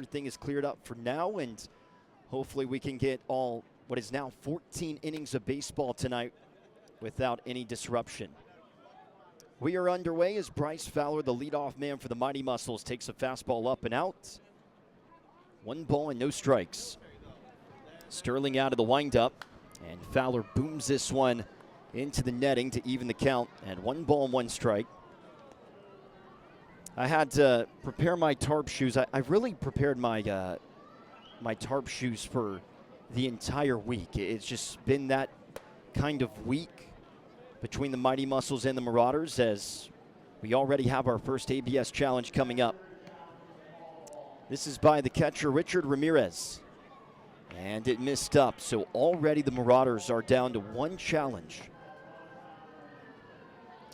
everything is cleared up for now, and hopefully we can get all what is now 14 innings of baseball tonight without any disruption. We are underway as Bryce Fowler, the leadoff man for the Mighty Muscles, takes a fastball up and out. 1 ball and no strikes. Sterling out of the windup, and Fowler booms this one into the netting to even the count, and 1 ball and 1 strike. I had to prepare my tarp shoes. I really prepared my my tarp shoes for the entire week. It's just been that kind of week between the Mighty Muscles and the Marauders, as we already have our first ABS challenge coming up. This is by the catcher, Richard Ramirez. And it missed up, so already the Marauders are down to 1 challenge.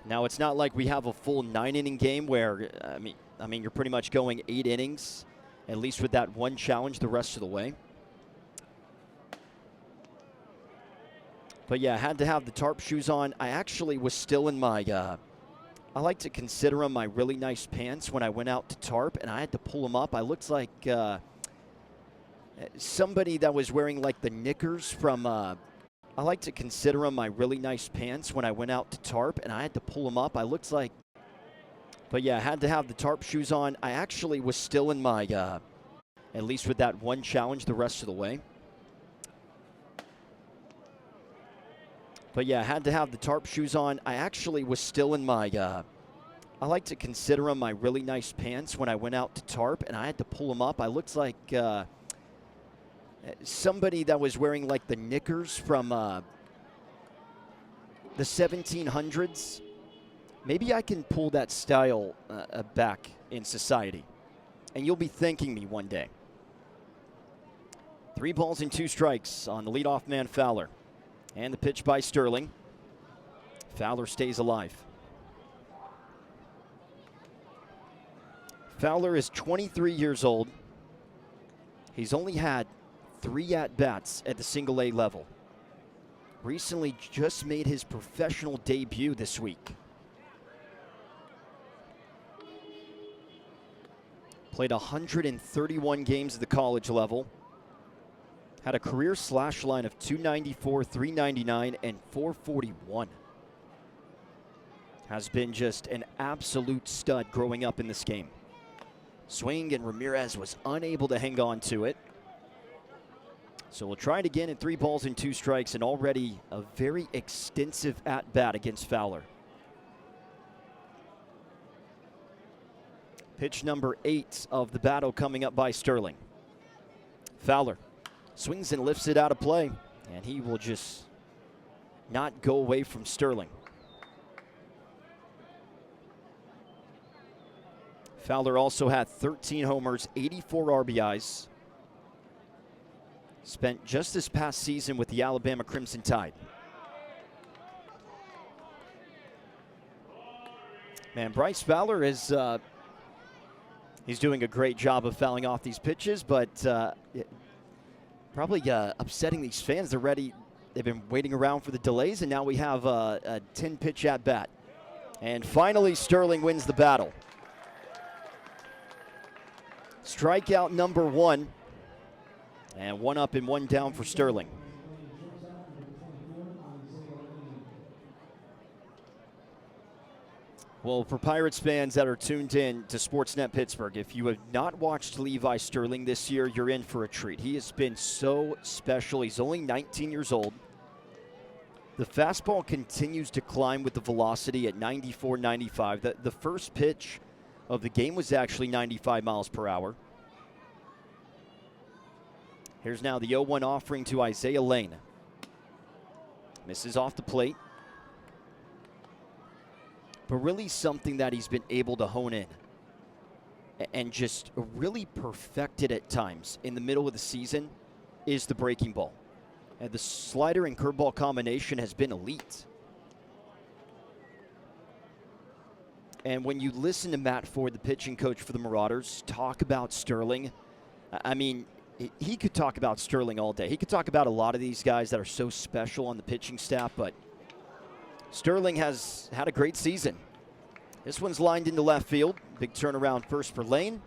Now, it's not like we have a full 9-inning game where, I mean, you're pretty much going 8 innings, at least with that 1 challenge the rest of the way. But yeah, I had to have the tarp shoes on. I actually was still in my, I like to consider them my really nice pants when I went out to tarp, and I had to pull them up. I looked like somebody that was wearing like the knickers from, I like to consider them my really nice pants when I went out to tarp, and I had to pull them up. I looked like, but yeah, I had to have the tarp shoes on. I actually was still in my, at least with that 1 challenge the rest of the way. But yeah, I had to have the tarp shoes on. I actually was still in my, I like to consider them my really nice pants when I went out to tarp, and I had to pull them up. I looked like somebody that was wearing like the knickers from the 1700s. Maybe I can pull that style back in society, and you'll be thanking me one day. 3 balls and 2 strikes on the leadoff man, Fowler. And the pitch by Sterling. Fowler stays alive. Fowler is 23 years old. He's only had 3 at-bats at the single-A level. Recently just made his professional debut this week. Played 131 games at the college level. Had a career slash line of 294, 399, and 441. Has been just an absolute stud growing up in this game. Swing, and Ramirez was unable to hang on to it. So we'll try it again at 3 balls and 2 strikes, and already a very extensive at-bat against Fowler. Pitch number 8 of the battle coming up by Sterling. Fowler swings and lifts it out of play, and he will just not go away from Sterling. Fowler also had 13 homers, 84 RBIs. Spent just this past season with the Alabama Crimson Tide. Man, Bryce Fowler is he's doing a great job of fouling off these pitches, but probably upsetting these fans. They're ready. They've been waiting around for the delays, and now we have a 10-pitch at-bat. And finally, Sterling wins the battle. Strikeout number 1. And 1 up and 1 down for Sterling. Well, for Pirates fans that are tuned in to Sportsnet Pittsburgh, if you have not watched Levi Sterling this year, you're in for a treat. He has been so special. He's only 19 years old. The fastball continues to climb with the velocity at 94, 95. The first pitch of the game was actually 95 miles per hour. Here's now the 0-1 offering to Isaiah Lane. Misses off the plate. But really something that he's been able to hone in and just really perfected at times in the middle of the season is the breaking ball. And the slider and curveball combination has been elite. And when you listen to Matt Ford, the pitching coach for the Marauders, talk about Sterling, I mean, he could talk about Sterling all day. He could talk about a lot of these guys that are so special on the pitching staff, but Sterling has had a great season. This one's lined into left field. Big turnaround first for Lane.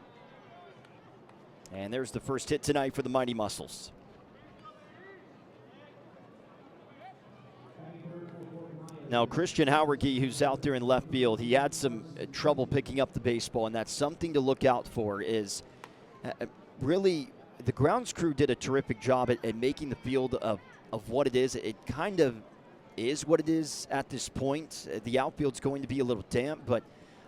And there's the first hit tonight for the Mighty Muscles. Now, Christian Hauerge, who's out there in left field, he had some trouble picking up the baseball, and that's something to look out for. Is really, the grounds crew did a terrific job at making the field of what it is. It kind of is what it is at this point. The outfield's going to be a little damp, but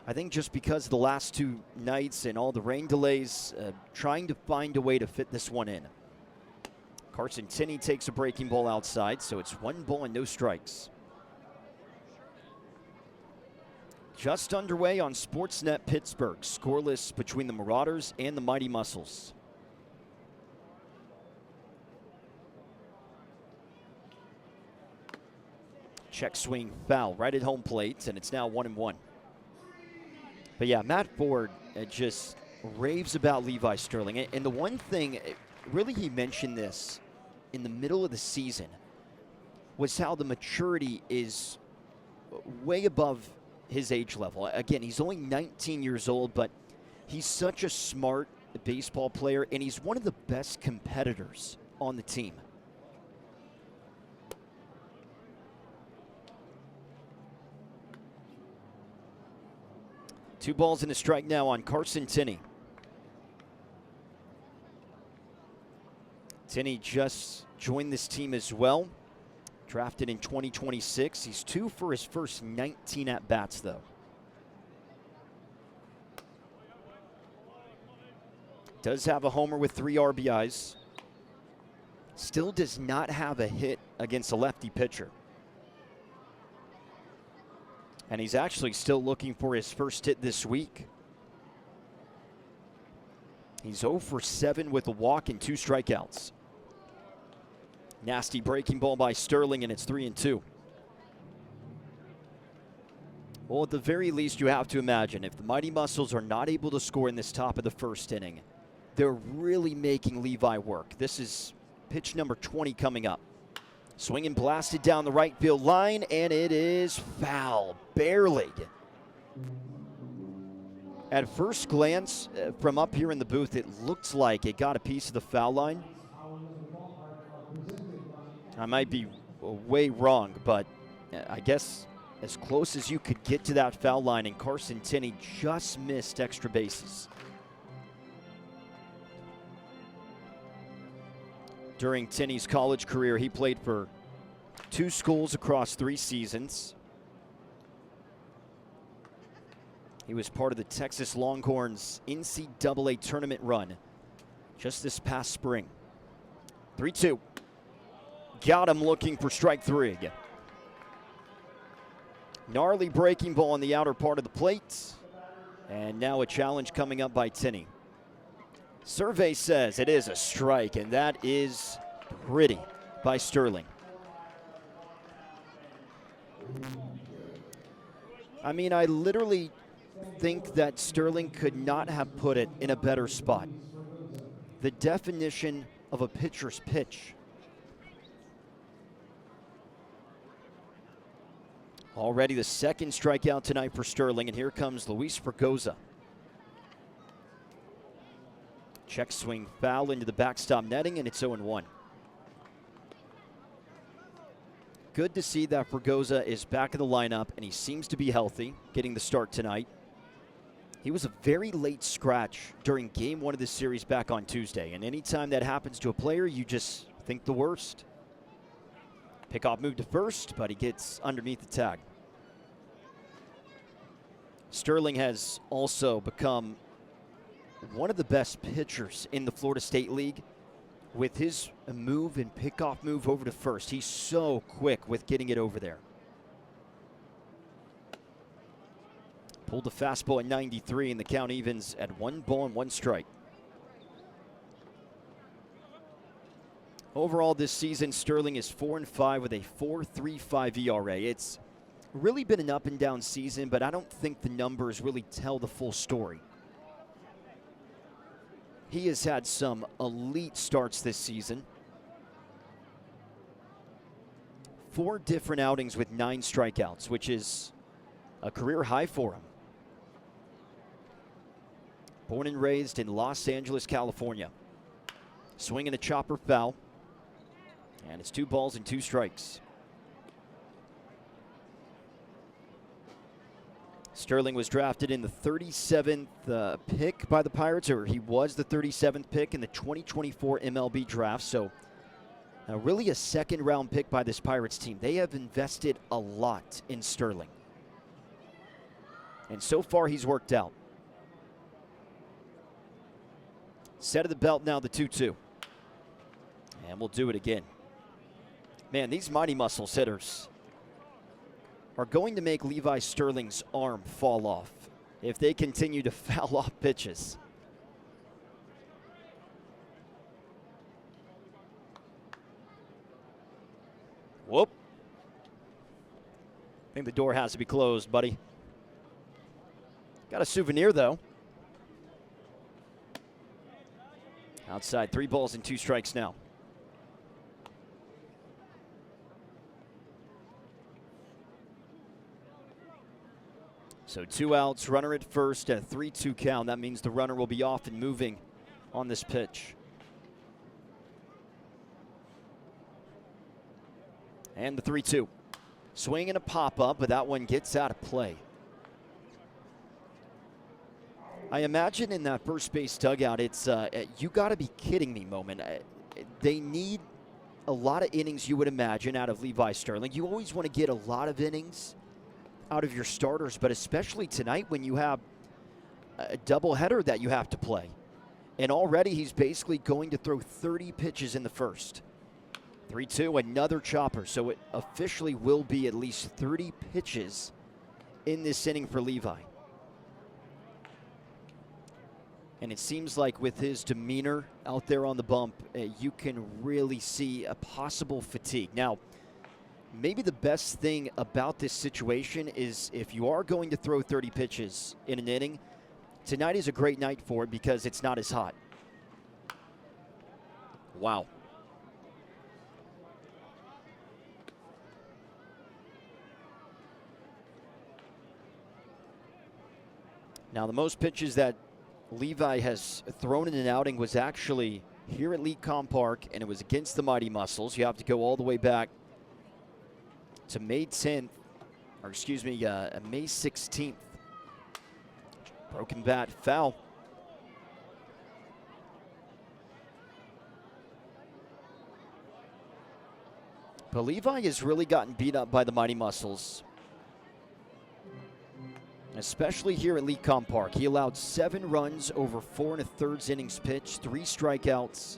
I think just because of the last two nights and all the rain delays, trying to find a way to fit this one in. Carson Tinney takes a breaking ball outside, so it's 1 ball and no strikes. Just underway on Sportsnet Pittsburgh. Scoreless between the Marauders and the Mighty Muscles. Check swing foul right at home plate, and it's now 1-1. But yeah, Matt Ford just raves about Levi Sterling. And the one thing, really he mentioned this in the middle of the season, was how the maturity is way above his age level. Again, he's only 19 years old, but he's such a smart baseball player, and he's one of the best competitors on the team. Two balls and a strike now on Carson Tinney. Tinney just joined this team as well. Drafted in 2026. He's due for his first 19 at-bats, though. Does have a homer with 3 RBIs. Still does not have a hit against a lefty pitcher. And he's actually still looking for his first hit this week. He's 0 for 7 with a walk and 2 strikeouts. Nasty breaking ball by Sterling, and it's 3-2. Well, at the very least, you have to imagine if the Mighty Muscles are not able to score in this top of the first inning, they're really making Levi work. This is pitch number 20 coming up. Swinging blasted down the right field line, and it is foul, barely. At first glance, from up here in the booth, it looks like it got a piece of the foul line. I might be way wrong, but I guess as close as you could get to that foul line, and Carson Tinney just missed extra bases. During Tinney's college career, he played for 2 schools across 3 seasons. He was part of the Texas Longhorns NCAA tournament run just this past spring. 3-2. Got him looking for strike 3. Gnarly breaking ball on the outer part of the plate. And now a challenge coming up by Tinney. Survey says it is a strike, and that is pretty by Sterling. I mean, I literally think that Sterling could not have put it in a better spot. The definition of a pitcher's pitch. Already the second strikeout tonight for Sterling, and here comes Luis Fregosa. Check swing foul into the backstop netting, and it's 0-1. Good to see that Fregosa is back in the lineup, and he seems to be healthy, getting the start tonight. He was a very late scratch during game 1 of this series back on Tuesday, and anytime that happens to a player, you just think the worst. Pickoff move to first, but he gets underneath the tag. Sterling has also become one of the best pitchers in the Florida State League with his move and pickoff move over to first. He's so quick with getting it over there. Pulled the fastball at 93, and the count evens at 1 ball and 1 strike. Overall this season, Sterling is 4-5 with a 4.35 ERA. It's really been an up and down season, but I don't think the numbers really tell the full story. He has had some elite starts this season. 4 different outings with 9 strikeouts, which is a career high for him. Born and raised in Los Angeles, California. Swing and a chopper foul. And it's 2 balls and 2 strikes. Sterling was drafted in the 37th pick by the Pirates, or he was the 37th pick in the 2024 MLB draft. So really a second-round pick by this Pirates team. They have invested a lot in Sterling. And so far, he's worked out. Set of the belt now, the 2-2. And we'll do it again. Man, these Mighty Muscles hitters are going to make Levi Sterling's arm fall off if they continue to foul off pitches. Whoop. I think the door has to be closed, buddy. Got a souvenir, though. Outside, 3 balls and 2 strikes now. So 2 outs, runner at first, a 3-2 count. That means the runner will be off and moving on this pitch. And the 3-2. Swing and a pop-up, but that one gets out of play. I imagine in that first base dugout, it's you got to be kidding me moment. They need a lot of innings, you would imagine, out of Levi Sterling. You always want to get a lot of innings out of your starters, but especially tonight when you have a doubleheader that you have to play. And already he's basically going to throw 30 pitches in the first. 3-2, another chopper. So it officially will be at least 30 pitches in this inning for Levi. And it seems like with his demeanor out there on the bump, you can really see a possible fatigue. Now, maybe the best thing about this situation is if you are going to throw 30 pitches in an inning, tonight is a great night for it because it's not as hot. Wow. Now, the most pitches that Levi has thrown in an outing was actually here at LeComm Park, and it was against the Mighty Muscles. You have to go all the way back to May 10th, or excuse me, May 16th. Broken bat, foul. But Levi has really gotten beat up by the Mighty Muscles, especially here at LeComm Park. He allowed 7 runs over 4 1/3 innings pitched, 3 strikeouts,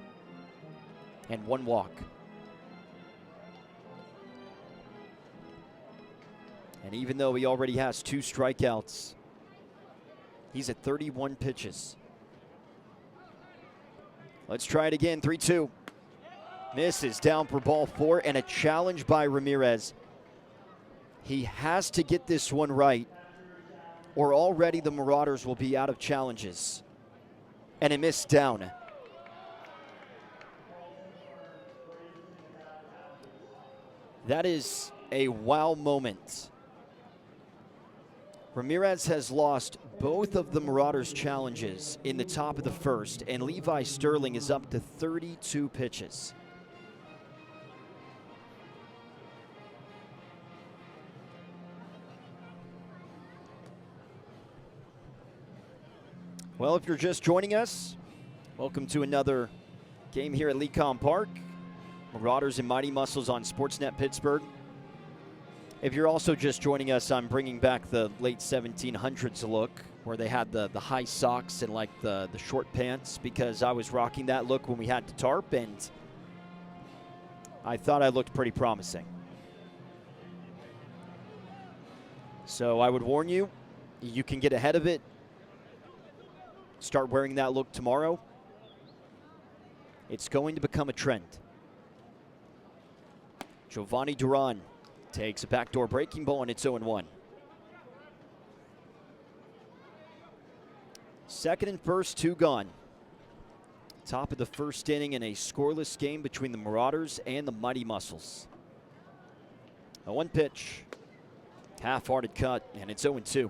and 1 walk. And even though he already has 2 strikeouts, he's at 31 pitches. Let's try it again, 3-2. Misses, down for ball 4, and a challenge by Ramirez. He has to get this one right, or already the Marauders will be out of challenges. And a miss down. That is a wow moment. Ramirez has lost both of the Marauders' challenges in the top of the first, and Levi Sterling is up to 32 pitches. Well, if you're just joining us, welcome to another game here at LeComm Park. Marauders and Mighty Muscles on Sportsnet Pittsburgh. If you're also just joining us, I'm bringing back the late 1700s look where they had the high socks and like the short pants, because I was rocking that look when we had the tarp, and I thought I looked pretty promising. So I would warn you, you can get ahead of it. Start wearing that look tomorrow. It's going to become a trend. Giovanni Duran takes a backdoor breaking ball, and it's 0-1. Second and first, 2 gone. Top of the first inning in a scoreless game between the Marauders and the Mighty Muscles. A 1 pitch, half-hearted cut, and it's 0-2.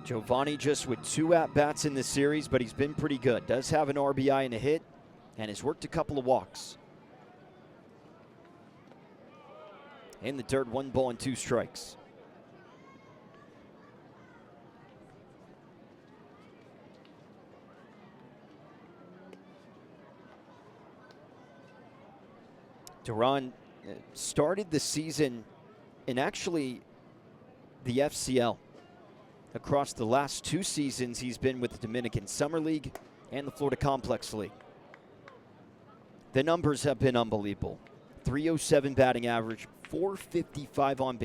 Giovanni just with 2 at-bats in this series, but he's been pretty good. Does have an RBI and a hit, and has worked a couple of walks. In the dirt, 1 ball and 2 strikes. Duran started the season in actually the FCL. Across the last 2 seasons, he's been with the Dominican Summer League and the Florida Complex League. The numbers have been unbelievable. .307 batting average, .455 on base.